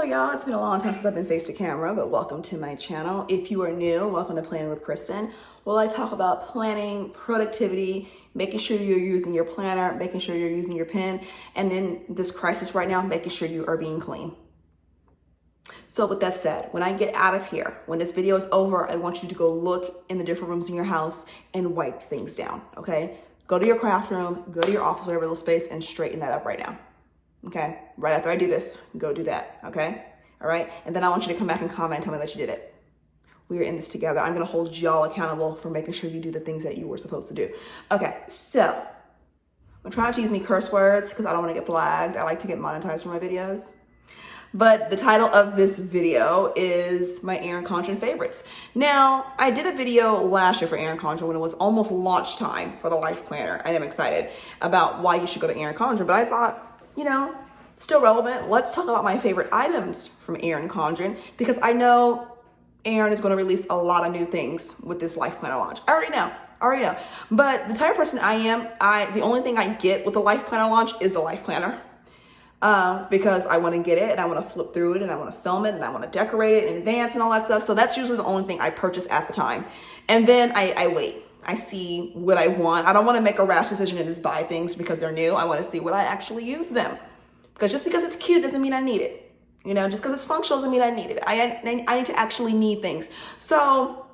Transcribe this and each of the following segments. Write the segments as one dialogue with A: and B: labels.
A: Hello y'all, it's been a long time since I've been face to camera, but welcome to my channel. If you are new, welcome to Planning with Kristen. Well, I talk about planning, productivity, making sure you're using your planner, making sure you're using your pen, and in this crisis right now, making sure you are being clean. So with that said, when I get out of here, when this video is over, I want you to go look in the different rooms in your house and wipe things down, okay? Go to your craft room, go to your office, whatever little space, and straighten that up right now. Okay, right after I do this, go do that, okay? All right, and then I want you to come back and comment and tell me that you did it. We are in this together. I'm gonna hold y'all accountable for making sure you do the things that you were supposed to do. Okay, so I'm trying to use any curse words because I don't wanna get flagged. I like to get monetized for my videos. But the title of this video is my Erin Condren favorites. Now, I did a video last year for Erin Condren when it was almost launch time for the Life Planner. I am excited about why you should go to Erin Condren, but I thought, you know, still relevant. Let's talk about my favorite items from Erin Condren because I know Erin is going to release a lot of new things with this Life Planner launch. I already know. But the type of person I am, the only thing I get with the Life Planner launch is the Life Planner. Because I want to get it and I want to flip through it and I want to film it and I want to decorate it in advance and all that stuff. So that's usually the only thing I purchase at the time. And then I wait. I see what I want. I don't want to make a rash decision and just buy things because they're new. I want to see what I actually use them. Because just because it's cute doesn't mean I need it. You know, just because it's functional doesn't mean I need it. I need to actually need things. So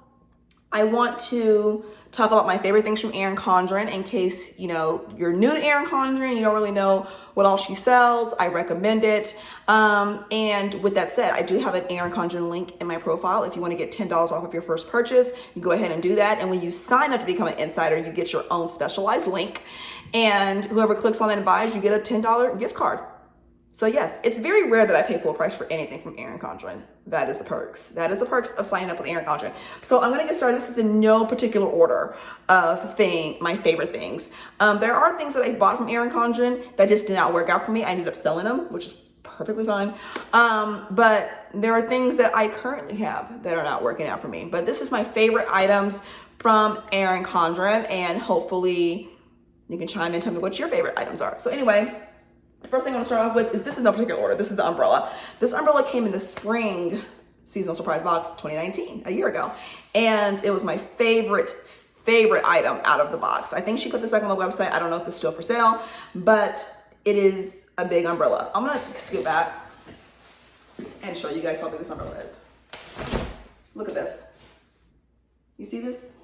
A: I want to talk about my favorite things from Erin Condren in case, you know, you're new to Erin Condren, you don't really know what all she sells. I recommend it. And with that said, I do have an Erin Condren link in my profile. If you want to get $10 off of your first purchase, you go ahead and do that. And when you sign up to become an insider, you get your own specialized link. And whoever clicks on that and buys, you get a $10 gift card. So yes, it's very rare that I pay full price for anything from Erin Condren. That is the perks. That is the perks of signing up with Erin Condren. So I'm gonna get started. This is in no particular order of my favorite things. There are things that I bought from Erin Condren that just did not work out for me. I ended up selling them, which is perfectly fine. But there are things that I currently have that are not working out for me. But this is my favorite items from Erin Condren, and hopefully you can chime in and tell me what your favorite items are. So anyway, the first thing I'm gonna start off with is, this is no particular order, this is the umbrella. This umbrella came in the spring seasonal surprise box 2019, a year ago. And it was my favorite item out of the box. I think she put this back on the website. I don't know if it's still for sale, but it is a big umbrella. I'm gonna scoot back and show you guys how big this umbrella is. Look at this. You see this?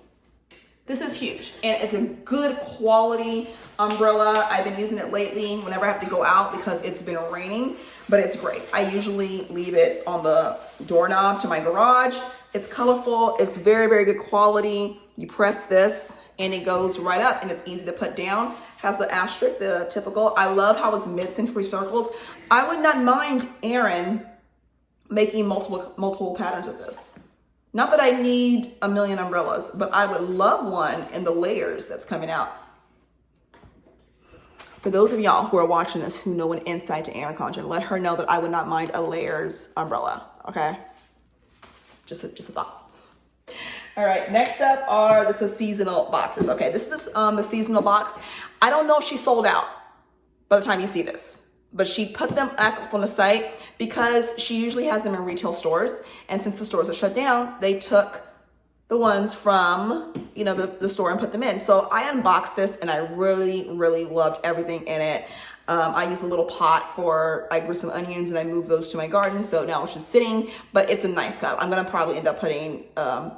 A: This is huge, and it's a good quality umbrella. I've been using it lately whenever I have to go out because it's been raining, but it's great. I usually leave it on the doorknob to my garage. It's colorful, it's very, very good quality. You press this and it goes right up and it's easy to put down. Has the asterisk, the typical. I love how it's mid-century circles. I would not mind Erin making multiple patterns of this. Not that I need a million umbrellas, but I would love one in the layers that's coming out. For those of y'all who are watching this who know an insight to Erin Condren, let her know that I would not mind a layers umbrella, okay? Just a thought. All right, next up are the seasonal boxes. Okay, this is the seasonal box. I don't know if she sold out by the time you see this, but she put them up on the site because she usually has them in retail stores. And since the stores are shut down, they took the ones from, you know, the store and put them in. So I unboxed this and I really, really loved everything in it. I used a little pot I grew some onions and I moved those to my garden. So now it's just sitting, but it's a nice cup. I'm gonna probably end up putting a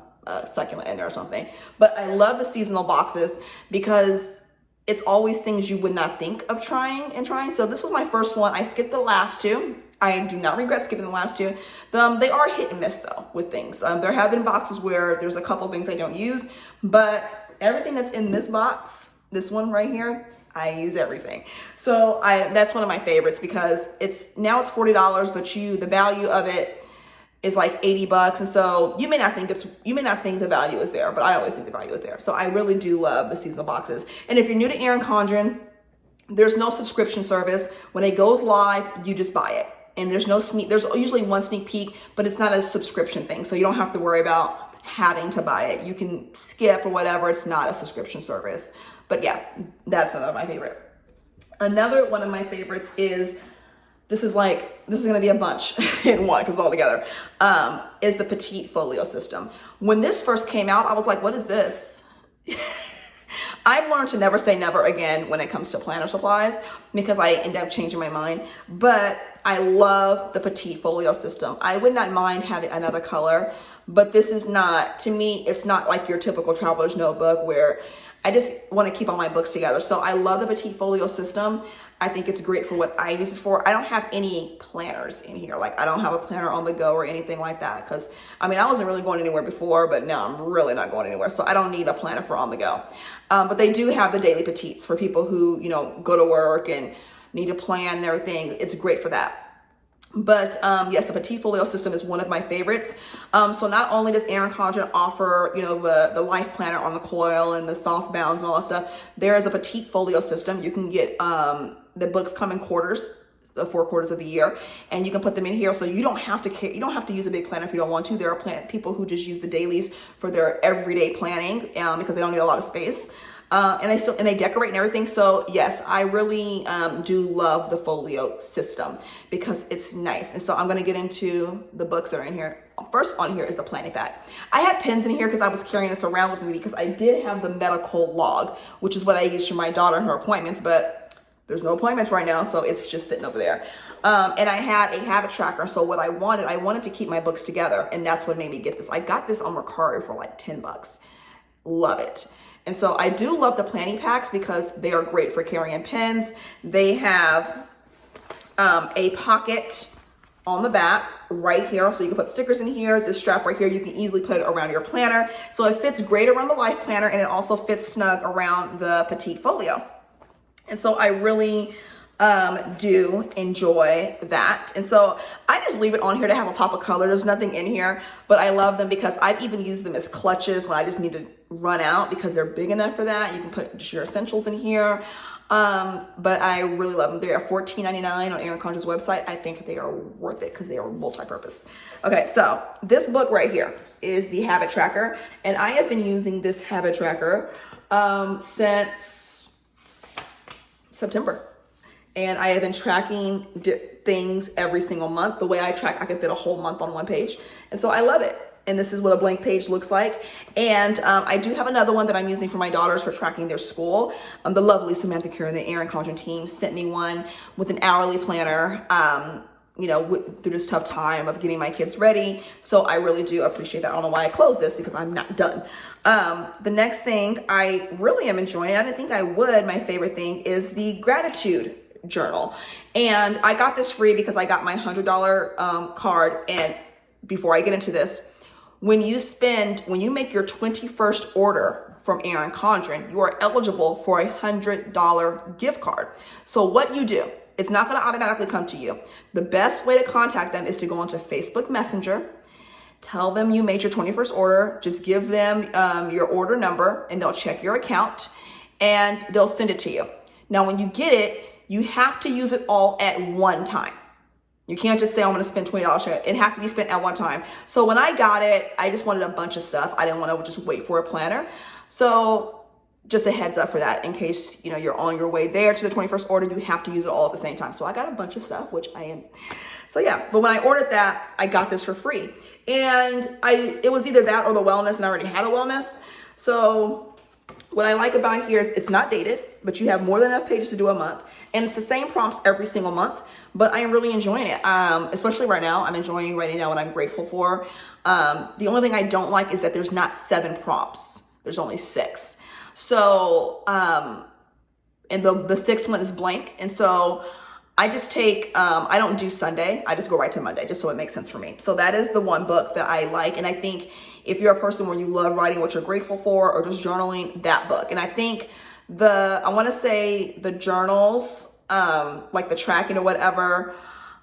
A: succulent in there or something. But I love the seasonal boxes because it's always things you would not think of trying. So this was my first one. I skipped the last two. I do not regret skipping the last two. They are hit and miss though with things. There have been boxes where there's a couple things I don't use, but everything that's in this box, this one right here, I use everything. So that's one of my favorites because now it's $40, but the value of it is like $80. And so you may not think the value is there, but I always think the value is there. So I really do love the seasonal boxes. And if you're new to Erin Condren, there's no subscription service. When it goes live, you just buy it. And there's usually one sneak peek, but it's not a subscription thing. So you don't have to worry about having to buy it. You can skip or whatever. It's not a subscription service. But yeah, that's another of my favorite. Another one of my favorites is this is going to be a bunch in one because all together, is the Petite Folio system. When this first came out, I was like, what is this? I've learned to never say never again when it comes to planner supplies because I end up changing my mind. But I love the Petite Folio system. I would not mind having another color, but this is not, to me, it's not like your typical traveler's notebook where I just want to keep all my books together. So I love the Petite Folio system. I think it's great for what I use it for. I don't have any planners in here. Like I don't have a planner on the go or anything like that. Cause I mean, I wasn't really going anywhere before, but now I'm really not going anywhere. So I don't need a planner for on the go. But they do have the daily petites for people who, you know, go to work and need to plan and everything. It's great for that. But yes, the Petite Folio system is one of my favorites. So not only does Erin Condren offer, you know, the life planner on the coil and the soft bounds and all that stuff, there is a Petite Folio system. You can get the books come in quarters, the 4 quarters of the year, and you can put them in here. So you don't have to use a big planner if you don't want to. There are people who just use the dailies for their everyday planning because they don't need a lot of space. And they decorate and everything. So yes, I really do love the Folio system because it's nice. And so I'm going to get into the books that are in here. First on here is the planning pack. I had pens in here because I was carrying this around with me because I did have the medical log, which is what I use for my daughter and her appointments, but there's no appointments right now. So it's just sitting over there. And I had a habit tracker. So what I wanted to keep my books together. And that's what made me get this. I got this on Mercari for like $10. Love it. And so I do love the planning packs because they are great for carrying pens. They have a pocket on the back right here. So you can put stickers in here. This strap right here, you can easily put it around your planner. So it fits great around the life planner and it also fits snug around the Petite Folio. And so I really do enjoy that. And so I just leave it on here to have a pop of color. There's nothing in here, but I love them because I've even used them as clutches when I just need to run out because they're big enough for that. You can put just your essentials in here. But I really love them. They are $14.99 on Erin Condren's website. I think they are worth it because they are multi-purpose. Okay, so this book right here is the habit tracker. And I have been using this habit tracker since September. And I have been tracking things every single month. The way I track, I can fit a whole month on one page. And so I love it. And this is what a blank page looks like. And I do have another one that I'm using for my daughters for tracking their school. The lovely Samantha Cure and the Erin Condren team sent me one with an hourly planner, you know, through this tough time of getting my kids ready. So I really do appreciate that. I don't know why I closed this because I'm not done. The next thing I really am enjoying, I didn't think I would, my favorite thing is the gratitude journal. And I got this free because I got my $100 card. And before I get into this, when you make your 21st order from Erin Condren, you are eligible for a $100 gift card. So what you do, it's not going to automatically come to you. The best way to contact them is to go onto Facebook Messenger, tell them you made your 21st order, just give them your order number and they'll check your account and they'll send it to you. Now, when you get it, you have to use it all at one time. You can't just say, I'm going to spend $20 here. It has to be spent at one time. So when I got it, I just wanted a bunch of stuff. I didn't want to just wait for a planner. So just a heads up for that in case, you know, you're on your way there to the 21st order, you have to use it all at the same time. So I got a bunch of stuff, which I am. So yeah, but when I ordered that, I got this for free. And it was either that or the wellness, and I already had a wellness. So what I like about here is it's not dated, but you have more than enough pages to do a month. And it's the same prompts every single month, but I am really enjoying it. Especially right now, I'm enjoying writing down what I'm grateful for. The only thing I don't like is that there's not 7 prompts. There's only 6. So, and the 6th one is blank. And so I just take, I don't do Sunday. I just go right to Monday just so it makes sense for me. So that is the one book that I like. And I think if you're a person where you love writing what you're grateful for or just journaling, that book. And I think I want to say the journals, like the tracking or whatever,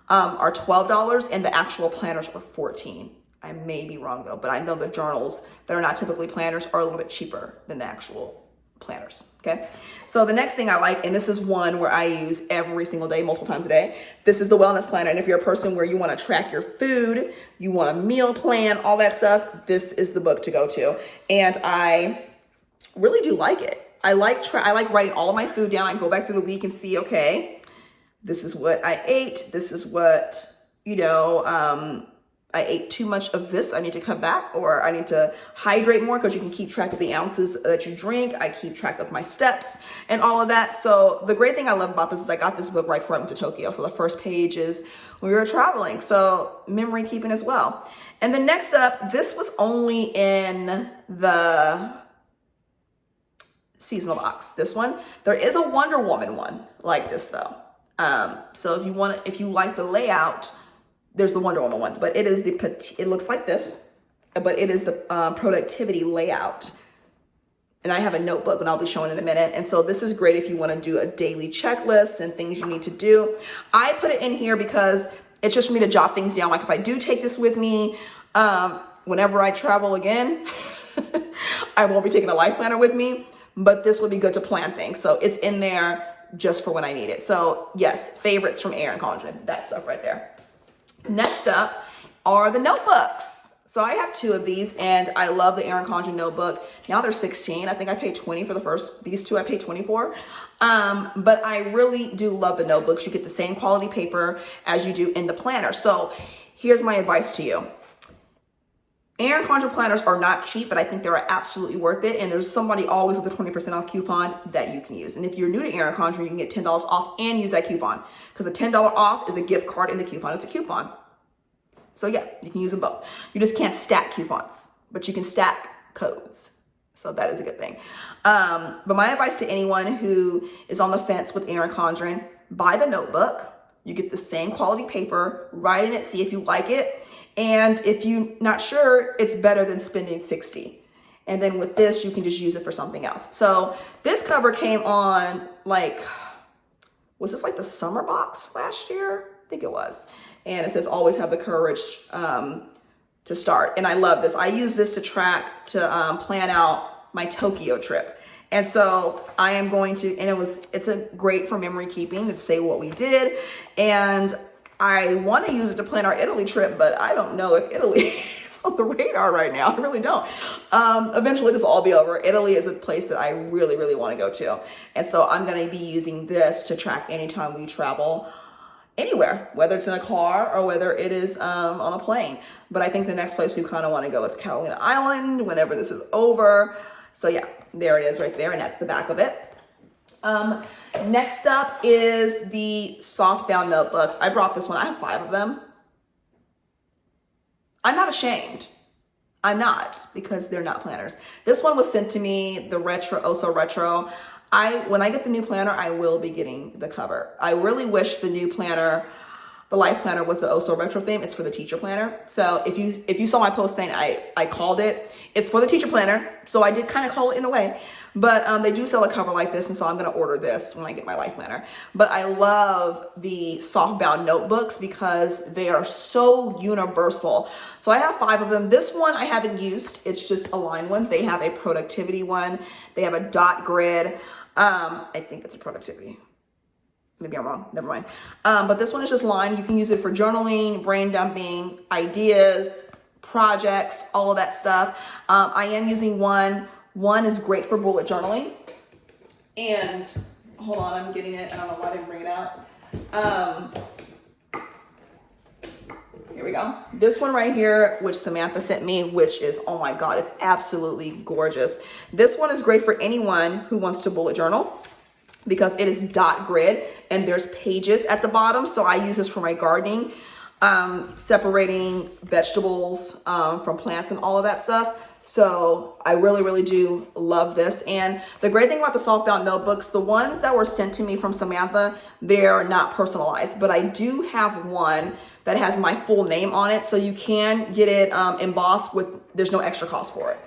A: are $12 and the actual planners are $14. I may be wrong though, but I know the journals that are not typically planners are a little bit cheaper than the actual planners. Okay. So the next thing I like, and this is one where I use every single day, multiple times a day. This is the wellness planner. And if you're a person where you want to track your food, you want a meal plan, all that stuff, this is the book to go to. And I really do like it. I like writing all of my food down. I go back through the week and see, okay, this is what I ate. This is what, I ate too much of this. I need to cut back, or I need to hydrate more, because you can keep track of the ounces that you drink. I keep track of my steps and all of that. So the great thing I love about this is I got this book right before I went to Tokyo. So the first page is when we were traveling. So memory keeping as well. And then next up, this was only in the seasonal box. This one, there is a Wonder Woman one like this though. So if you like the layout, there's the Wonder Woman one, but it is the Petite. It looks like this, but it is the productivity layout. And I have a notebook, and I'll be showing in a minute. And so this is great if you want to do a daily checklist and things you need to do. I put it in here because it's just for me to jot things down. Like if I do take this with me, whenever I travel again, I won't be taking a life planner with me, but this would be good to plan things. So it's in there just for when I need it. So yes, favorites from Erin Condren, that stuff right there. Next up are the notebooks. So I have 2 of these, and I love the Erin Condren notebook. Now they're 16. I think I paid 20 for the first. These 2 I paid 20 for. But I really do love the notebooks. You get the same quality paper as you do in the planner. So here's my advice to you. Erin Condren planners are not cheap, but I think they're absolutely worth it. And there's somebody always with a 20% off coupon that you can use. And if you're new to Erin Condren, you can get $10 off and use that coupon, because the $10 off is a gift card and the coupon is a coupon. So yeah, you can use them both. You just can't stack coupons, but you can stack codes. So that is a good thing. But my advice to anyone who is on the fence with Erin Condren, buy the notebook. You get the same quality paper, write in it, see if you like it. And if you're not sure, it's better than spending $60. And then with this, you can just use it for something else. So this cover came on was this like the summer box last year? I think it was. And it says, always have the courage to start. And I love this. I use this to plan out my Tokyo trip. And so I am going to, and it's a great for memory keeping to say what we did. And I want to use it to plan our Italy trip, but I don't know if Italy is on the radar right now. I really don't. Eventually this will all be over. Italy is a place that I really, really want to go to. And so I'm going to be using this to track anytime we travel anywhere, whether it's in a car or whether it is on a plane. But I think the next place we kind of want to go is Carolina Island whenever this is over. So yeah, there it is right there. And that's the back of it. Next up is the softbound notebooks. I brought this one. I have 5 of them. I'm not ashamed. I'm not, because they're not planners. This one was sent to me, the retro, oh so retro. When I get the new planner, I will be getting the cover. I really wish the new planner, the life planner, was the oh so retro theme. It's for the teacher planner. So if you saw my post saying I called it, it's for the teacher planner. So I did kind of call it in a way. But they do sell a cover like this, and so I'm going to order this when I get my life planner. But I love the softbound notebooks because they are so universal. So I have 5 of them. This one I haven't used. It's just a line one. They have a productivity one. They have a dot grid. I think it's a productivity. Maybe I'm wrong. Never mind. But this one is just lined. You can use it for journaling, brain dumping, ideas, projects, all of that stuff. I am using one. One is great for bullet journaling. And hold on, I'm getting it. I don't know why I didn't bring it out. Here we go. This one right here, which Samantha sent me, which is, oh my God, it's absolutely gorgeous. This one is great for anyone who wants to bullet journal because it is dot grid and there's pages at the bottom. So I use this for my gardening, separating vegetables from plants and all of that stuff. So I really, really do love this. And the great thing about the softbound notebooks, the ones that were sent to me from Samantha, they're not personalized, but I do have one that has my full name on it. So you can get it embossed there's no extra cost for it.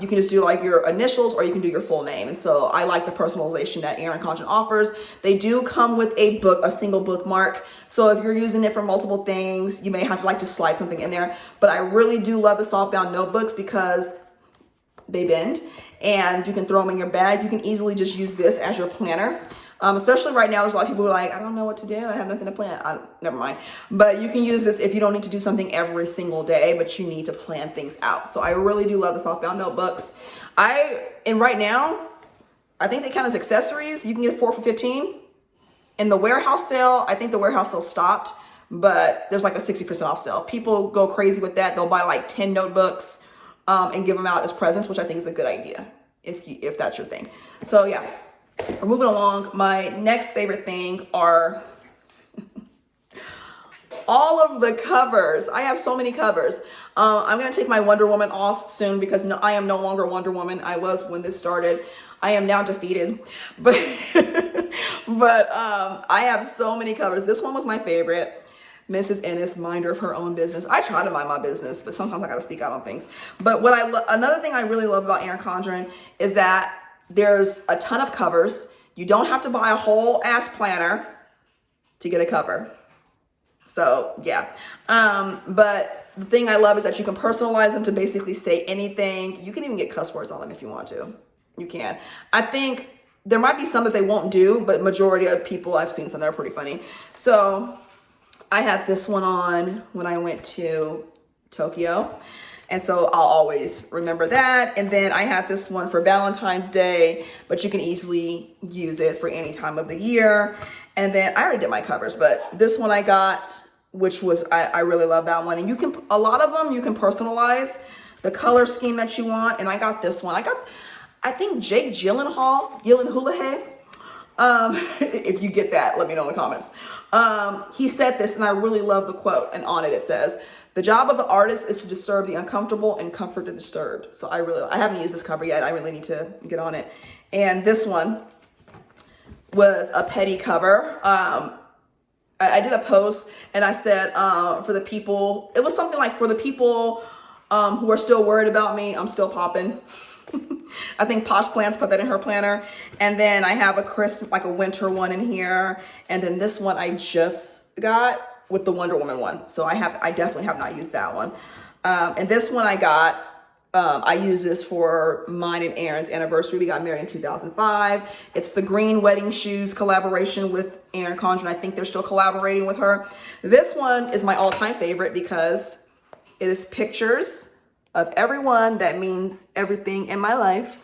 A: You can just do like your initials or you can do your full name. And so I like the personalization that Erin Condren offers. They do come with a single bookmark. So if you're using it for multiple things, you may have to slide something in there. But I really do love the softbound notebooks because they bend and you can throw them in your bag. You can easily just use this as your planner. Especially right now, there's a lot of people who are like, I don't know what to do. I have nothing to plan. Never mind. But you can use this if you don't need to do something every single day, but you need to plan things out. So I really do love the softbound notebooks. And right now, I think they count as accessories. You can get 4 for $15. In the warehouse sale, I think the warehouse sale stopped, but there's like a 60% off sale. People go crazy with that. They'll buy like 10 notebooks and give them out as presents, which I think is a good idea if that's your thing. So yeah, we're moving along. My next favorite thing are all of the covers. I have so many covers. I'm gonna take my Wonder Woman off soon because I am no longer Wonder Woman. I was when this started. I am now defeated, but I have so many covers. This one was my favorite. Mrs. Ennis, minder of her own business. I try to mind my business, but sometimes I gotta speak out on things. But another thing I really love about Erin Condren is that there's a ton of covers. You don't have to buy a whole ass planner to get a cover. So yeah, but the thing I love is that you can personalize them to basically say anything. You can even get cuss words on them if you want to. You can. I think there might be some that they won't do, but majority of people I've seen some that are pretty funny. So I had this one on when I went to Tokyo. And so I'll always remember that. And then I had this one for Valentine's Day, but you can easily use it for any time of the year. And then I already did my covers, but this one I got, which was, I really love that one. And you can, a lot of them, you can personalize the color scheme that you want. And I got this one. I think Jake Gyllenhaal, if you get that, let me know in the comments. He said this, and I really love the quote, and on it says, "The job of the artist is to disturb the uncomfortable and comfort the disturbed." So I haven't used this cover yet. I really need to get on it. And this one was a Petite cover. I did a post and I said, for the people, it was something like, for the people who are still worried about me, I'm still popping. I think Posh Plans put that in her planner. And then I have like a winter one in here. And then this one I just got with the Wonder Woman one. So I definitely have not used that one. And this one I got, I use this for mine and Erin's anniversary. We got married in 2005. It's the green wedding shoes collaboration with Erin Condren. I think they're still collaborating with her. This one is my all-time favorite because it is pictures of everyone that means everything in my life.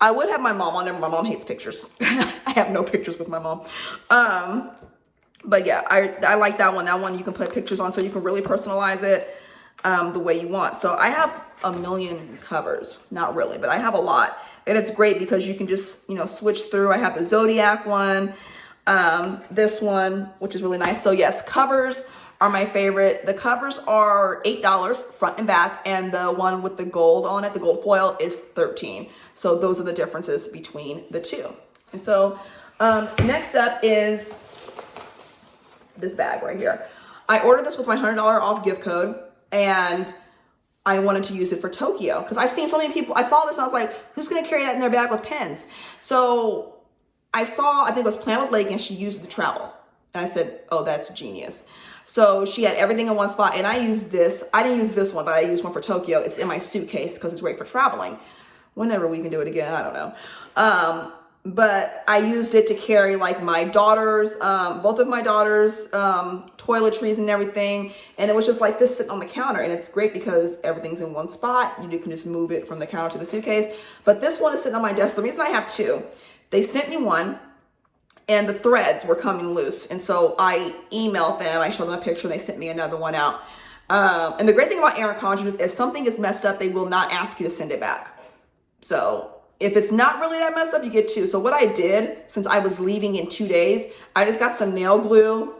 A: I would have my mom on there, but my mom hates pictures. I have no pictures with my mom. But yeah, I like that one. That one you can put pictures on, so you can really personalize it the way you want. So I have a million covers, not really, but I have a lot. And it's great because you can just, switch through. I have the Zodiac one, this one, which is really nice. So yes, covers are my favorite. The covers are $8 front and back, and the one with the gold on it, the gold foil, is $13. So those are the differences between the two. And so next up is this bag right here. I ordered this with my $100 off gift code, and I wanted to use it for Tokyo because I've seen so many people. I saw this and I was like, who's gonna carry that in their bag with pens? So I think it was Plan with Lake, and she used the travel. And I said, oh, that's genius. So she had everything in one spot, and I used this. I didn't use this one, but I used one for Tokyo. It's in my suitcase because it's great for traveling. Whenever we can do it again, I don't know. But I used it to carry like my daughters, both of my daughters, toiletries and everything. And it was just like this sitting on the counter. And it's great because everything's in one spot. You can just move it from the counter to the suitcase. But this one is sitting on my desk. The reason I have two, they sent me one, and the threads were coming loose. And so I emailed them, I showed them a picture, and they sent me another one out. And the great thing about Erin Condren is if something is messed up, they will not ask you to send it back. So if it's not really that messed up, you get two. So what I did, since I was leaving in 2 days, I just got some nail glue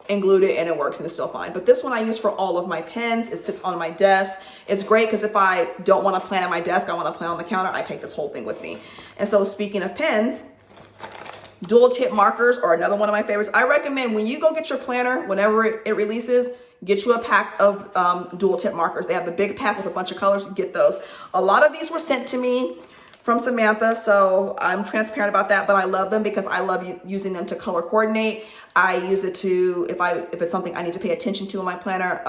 A: and glued it, and it works, and it's still fine. But this one I use for all of my pens. It sits on my desk. It's great because if I don't want to plan at my desk, I want to plan on the counter, I take this whole thing with me. And so speaking of pens, dual tip markers are another one of my favorites. I recommend when you go get your planner, whenever it releases, get you a pack of dual tip markers. They have the big pack with a bunch of colors. Get those. A lot of these were sent to me from Samantha, so I'm transparent about that, but I love them because I love using them to color coordinate. I use it to, if it's something I need to pay attention to in my planner,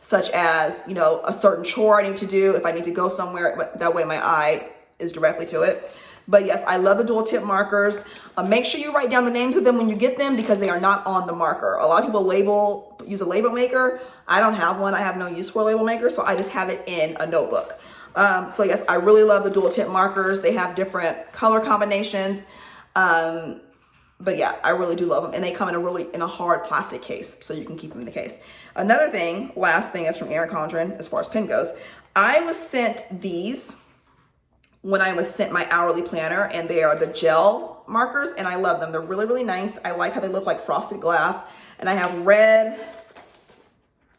A: such as, a certain chore I need to do, if I need to go somewhere, but that way my eye is directly to it. But yes, I love the dual tip markers. Make sure you write down the names of them when you get them because they are not on the marker. A lot of people use a label maker. I don't have one. I have no use for a label maker, so I just have it in a notebook. So yes, I really love the dual tip markers. They have different color combinations. But yeah, I really do love them. And they come in a hard plastic case, so you can keep them in the case. Another thing, last thing is from Erin Condren, as far as pen goes. I was sent these when I was sent my hourly planner, and they are the gel markers, and I love them. They're really, really nice. I like how they look like frosted glass. And I have red,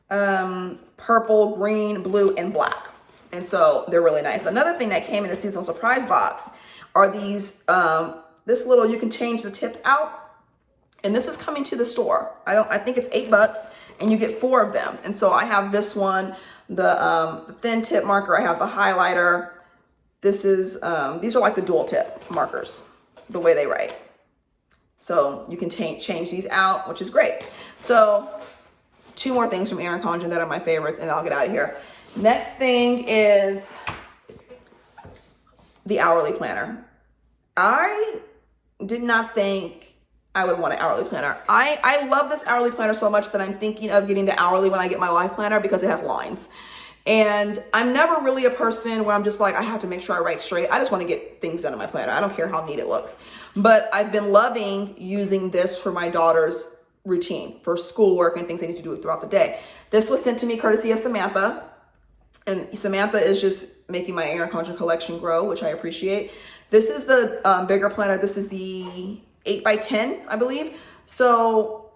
A: purple, green, blue, and black. And so they're really nice. Another thing that came in the seasonal surprise box are these, this little, you can change the tips out. And this is coming to the store. I think it's $8 and you get 4 of them. And so I have this one, the thin tip marker. I have the highlighter. This is, these are like the dual tip markers, the way they write. So you can change these out, which is great. So 2 more things from Erin Condren that are my favorites, and I'll get out of here. Next thing is the hourly planner. I did not think I would want an hourly planner. I love this hourly planner so much that I'm thinking of getting the hourly when I get my life planner because it has lines. And I'm never really a person where I'm just like, I have to make sure I write straight. I just want to get things done in my planner. I don't care how neat it looks. But I've been loving using this for my daughter's routine, for schoolwork and things they need to do throughout the day. This was sent to me courtesy of Samantha. And Samantha is just making my Erin Condren collection grow, which I appreciate. This is the bigger planner. This is the 8x10, I believe. So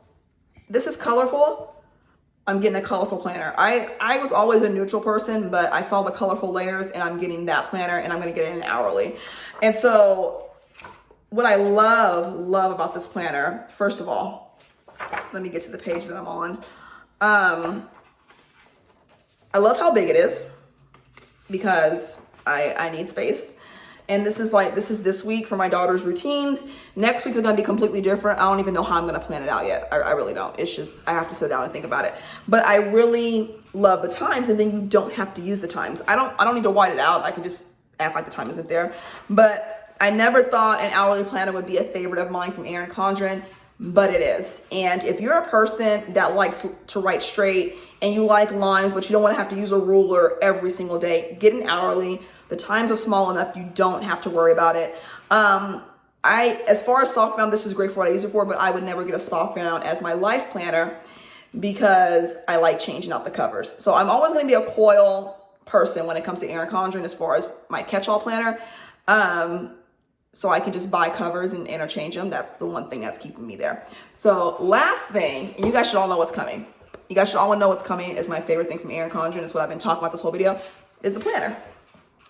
A: this is colorful. I'm getting a colorful planner. I was always a neutral person, but I saw the colorful layers and I'm getting that planner, and I'm gonna get it in hourly. And so what I love about this planner, first of all, let me get to the page that I'm on. I love how big it is because I need space. And this is this week for my daughter's routines. Next week is gonna be completely different. I don't even know how I'm gonna plan it out yet. I really don't. It's just, I have to sit down and think about it. But I really love the times, and then you don't have to use the times. I don't need to white it out. I can just act like the time isn't there. But I never thought an hourly planner would be a favorite of mine from Erin Condren, but it is. And if you're a person that likes to write straight and you like lines, but you don't wanna have to use a ruler every single day, get an hourly. The times are small enough, you don't have to worry about it. As far as soft bound, this is great for what I use it for, but I would never get a soft bound as my life planner because I like changing out the covers. So I'm always gonna be a coil person when it comes to Erin Condren as far as my catch-all planner. So I can just buy covers and interchange them. That's the one thing that's keeping me there. So last thing, and you guys should all know what's coming. You guys should all know what's coming is my favorite thing from Erin Condren. It's what I've been talking about this whole video, is the planner.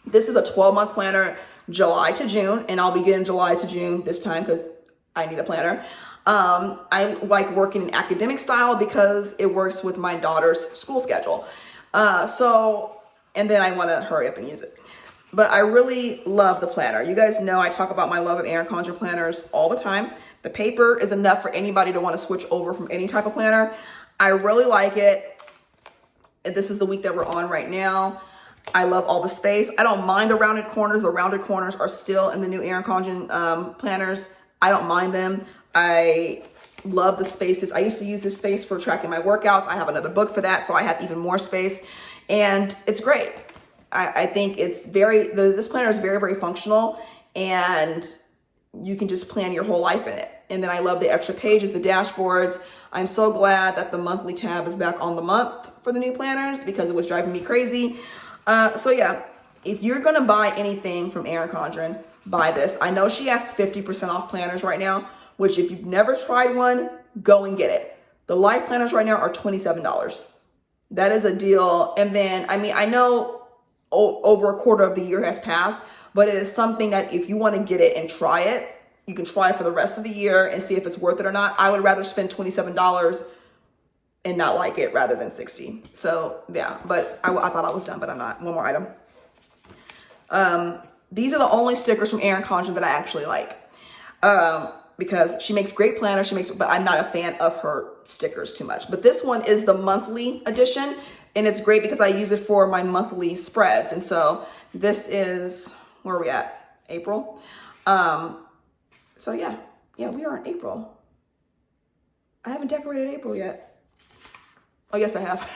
A: This is a 12-month planner, July to June, and I'll be getting July to June this time because I need a planner. I like working in academic style because it works with my daughter's school schedule. And then I want to hurry up and use it. But I really love the planner. You guys know I talk about my love of Erin Condren planners all the time. The paper is enough for anybody to want to switch over from any type of planner. I really like it. And this is the week that we're on right now. I love all the space. I don't mind the rounded corners. The rounded corners are still in the new Erin Condren planners. I don't mind them. I love the spaces. I used to use this space for tracking my workouts. I have another book for that, so I have even more space. And it's great. I think it's this planner is very, very functional, and you can just plan your whole life in it. And then I love the extra pages, the dashboards. I'm so glad that the monthly tab is back on the month for the new planners because it was driving me crazy. So yeah, if you're gonna buy anything from Erin Condren, buy this. I know she has 50% off planners right now, which if you've never tried one, go and get it. The life planners right now are $27. That is a deal. And then, I know over a quarter of the year has passed, but it is something that if you want to get it and try it, you can try it for the rest of the year and see if it's worth it or not. I would rather spend $27 and not like it rather than $60. So yeah, but I thought I was done, but I'm not. One more item. These are the only stickers from Erin Condren that I actually like. Because she makes great planners, but I'm not a fan of her stickers too much. But this one is the monthly edition, and it's great because I use it for my monthly spreads. And so this is, where are we at? April. So yeah, we are in April. I haven't decorated April yet. Oh, yes, I have.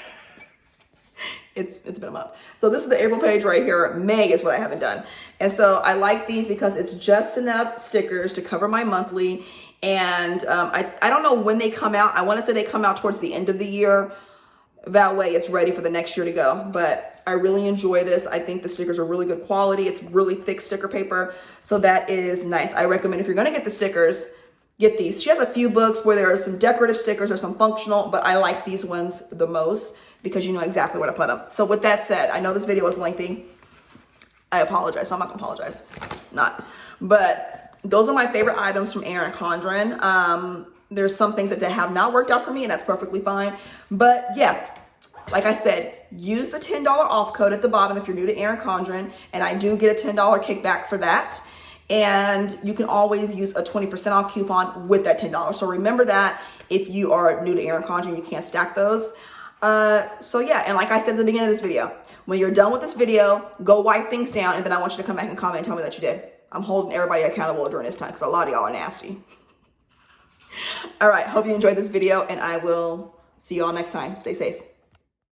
A: It's been a month. So this is the April page right here. May is what I haven't done. And so I like these because it's just enough stickers to cover my monthly. And I don't know when they come out. I want to say they come out towards the end of the year. That way it's ready for the next year to go. But I really enjoy this. I think the stickers are really good quality. It's really thick sticker paper. So that is nice. I recommend if you're going to get the stickers, get these. She has a few books where there are some decorative stickers or some functional, but I like these ones the most because you know exactly where to put them. So with that said, I know this video was lengthy. I apologize. So I'm not going to apologize. Not. But those are my favorite items from Erin Condren. There's some things that have not worked out for me, and that's perfectly fine. But yeah, like I said, use the $10 off code at the bottom if you're new to Erin Condren, and I do get a $10 kickback for that. And you can always use a 20% off coupon with that $10. So remember that if you are new to Erin Condren, you can't stack those. So yeah, and like I said at the beginning of this video, when you're done with this video, go wipe things down, and then I want you to come back and comment and tell me that you did. I'm holding everybody accountable during this time because a lot of y'all are nasty. All right, hope you enjoyed this video, and I will see you all next time. Stay safe.